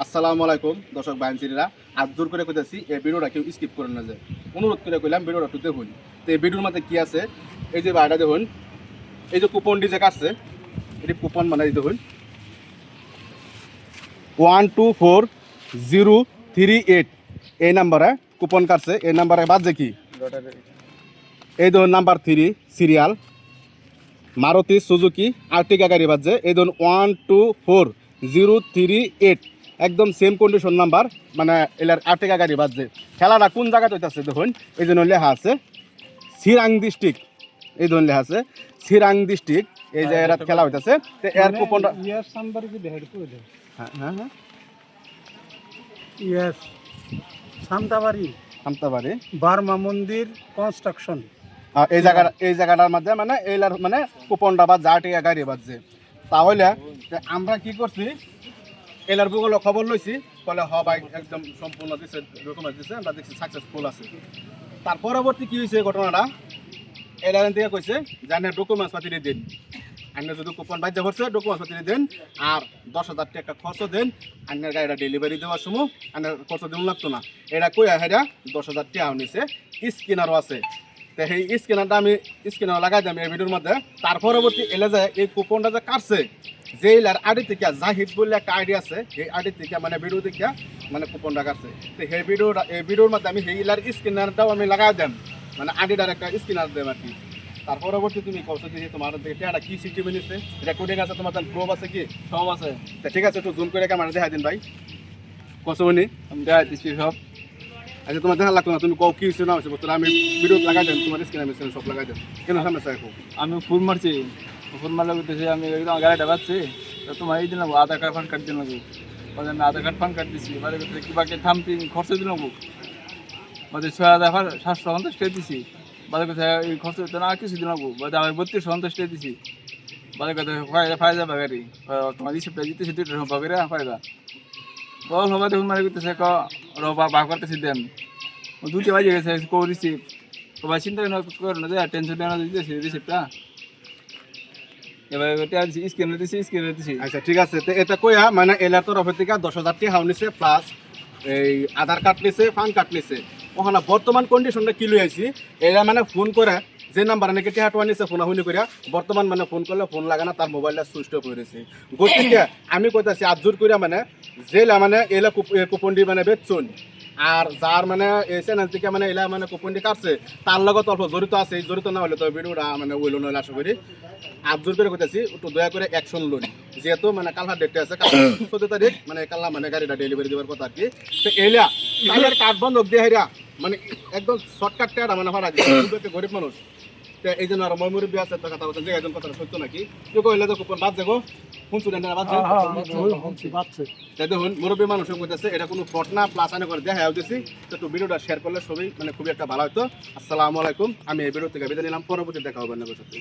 আসসালামু আলাইকুম দর্শক বাইনসিরা আজ জোর করে কইতাছি এই ভিডিওটা কেউ স্কিপ করে না যায় অনুরোধ করে কইলাম ভিডিওটা একটু দেখুন তো এই ভিডিওর মধ্যে কি আছে এই যে বাইটা দেখুন এই যে কুপনটি যে কাটছে এটি কুপন মানে দেখুন 124038 এই নাম্বারে কুপন কাটছে এই নাম্বারে বাদ যে কি এই ধরুন নাম্বার 3 সিরিয়াল মারুতি সুজুকি আর্টিকা গাড়ি বাজছে এই ধরুন 124038 একদম সেম কন্ডিশন নাম্বার মানে এলার আর্টিকা গাড়ি বাজছে খেলাটা কোন জায়গাতে হইতেছে দেখুন এই জন্য লেখা আছে সিরাং ডিস্ট্রিক্ট এই ধরুন লেখা আছে সিরাং ডিস্ট্রিক্ট এই জায়গাটা খেলা হইতেছে তো এর কুপনটা হ্যাঁ হ্যাঁ হ্যাঁ ইয়েস সামতাবাড়ি সামতাবাড়ি বার্মা মন্দির কনস্ট্রাকশন। এই জায়গাটার মধ্যে মানে এইলার মানে কুপনটা বা যা টিকা গাড়ি বাজছে তাহলে আমরা কি করছি এলার গুগলে খবর লইছি বলে হ ভাই একদম সম্পূর্ণ দিচ্ছে ডকুমেন্ট দিচ্ছে আমরা দেখছি সাকসেসফুল আছে। তার পরবর্তী কি হয়েছে ঘটনাটা এলার থেকে কইছে জানে ডকুমেন্টস পাতি দিন আপনি যদি কুপন বাজ্যা ভরছে ডকুমেন্টস পাতি দেন আর 10,000 টাকা খরচ দেন আপনার গাড়িটা ডেলিভারি দেওয়ার সময় আপনার খরচ দিন লাগতো না এটা কই হেরা 10,000 টাকা নিছে স্ক্যানারও আছে তো সেই স্ক্যানারটা আমি স্ক্যানার লাগাই দিলাম এই ভিডিওর মধ্যে। তার পরবর্তী এলে যায় এই কুপনটা যে কাটছে যে এলার আইডি থেকে জাহিদ বলে একটা আইডি আছে সেই আইডি থেকে মানে ভিডিও থেকে মানে কুপনটা কাটছে তো সেই ভিডিওটা এই ভিডিওর মধ্যে আমি সেই এলার স্ক্যানারটাও আমি লাগাই দিলাম মানে আইডিটার একটা স্ক্যানার দেব আর কি। তার পরবর্তী তুমি কৌশল দিয়ে তোমার থেকে টাকাটা কি সিস্টেম নিচ্ছে রেকর্ডিং আছে তোমার তার প্রুফ আছে কি সব আছে তা ঠিক আছে একটু জুম করে ক্যামেরা দেখাই দিন ভাই কসবনি আমি দেখাই দিচ্ছি সব। আচ্ছা তোমার দেখা লাগতো না তুমি কও কি হচ্ছে না হচ্ছে বলতো আমি ভিডিও লাগাই দেন তোমার স্ক্রিনে মিশন সব লাগাই দেন কেন সামনে চাইবো আমি ফোন মারছি ফোন মারলে বলতেছি আমি একদম গাড়িটা পাচ্ছি তো তোমার এই দিন আধার কার্ড ফান্ড কার্ড দিন লাগবো বলে আমি আধার কার্ড ফান্ড কার্ড দিচ্ছি বাড়ি করতে কিবাকে থামতি খরচ দিন লাগবো বলতে 6,750 টাকা দিছি বাড়ি কথা এই খরচ দিতে না কিছু দিন লাগবো বলতে আমি 3250 টাকা দিছি বাড়ি কথা ফায়দা গাড়ি তোমার হিসেবটা দিতেছি 2টা সম্পর্ক করে ফায়দা বল হবা দেখুন মারি করতেছে রবা বা করতেছি দেন 2টা বাজে গেছে করেছি সবাই চিন্তা করে না যে টেনশন নেওয়া দিতেছি রিসিপ্টটা এবার স্ক্যানার দিছি। আচ্ছা ঠিক আছে তো এটা কইয়া মানে এলার তরফ থেকে 10,000 টাকা হাউনিছে প্লাস এই আধার কার্ড নিছে পান কার্ড নিছে ওখানে বর্তমান কন্ডিশনটা কি লই আইছি এরা মানে ফোন করে যে নাম্বার নাকি টিহাটো নিছে ফোন হুনি করিয়া বর্তমান মানে ফোন করলে ফোন লাগে না তার মোবাইলটা সুইচ অফ হয়ে রয়েছে গতিকে আমি কইতাছি আজুর করিয়া মানে জেলা মানে এলা কুপনটি মানে বেচছুন আর যার মানে এই চ্যানেল থেকে মানে এলা মানে কুপনটি কাটছে তার লগত অল্প জড়িত আছে জড়িত না হলে তো ভিডিওটা মানে ওইল নইলে আশা করি আবজোর করে কইতাছি একটু দয়া করে অ্যাকশন লই যেহেতু মানে কালহার ডেটে আছে 14 তারিখ মানে কালহা মানে গাড়িটা ডেলিভারি দেওয়ার কথা আর কি তো এলা তাইলের কার্ড বন্ধ দিয়ে হেরা মানে একদম শর্টকাট টাকা মানে ভাড়া দিচ্ছে গরিব মানুষ তো এই জন্য আর ময়মুরব্বী আছে তো কথা বলতে যে একজন কথা সত্য নাকি কেউ কইলে তো কুপন বাদ যাবো ফোন শুনেন না বাদ তাই দেখুন মুরব্বী মানুষ কইতেছে এটা কোনো ফট না প্লাস আনে করে দেখা হইতেছি তো একটু ভিডিওটা শেয়ার করলে সবই মানে খুবই একটা ভালো হতো। আসসালামু আলাইকুম আমি এই ভিডিও থেকে বিদায় নিলাম পরবর্তী দেখা হবে না সাথে।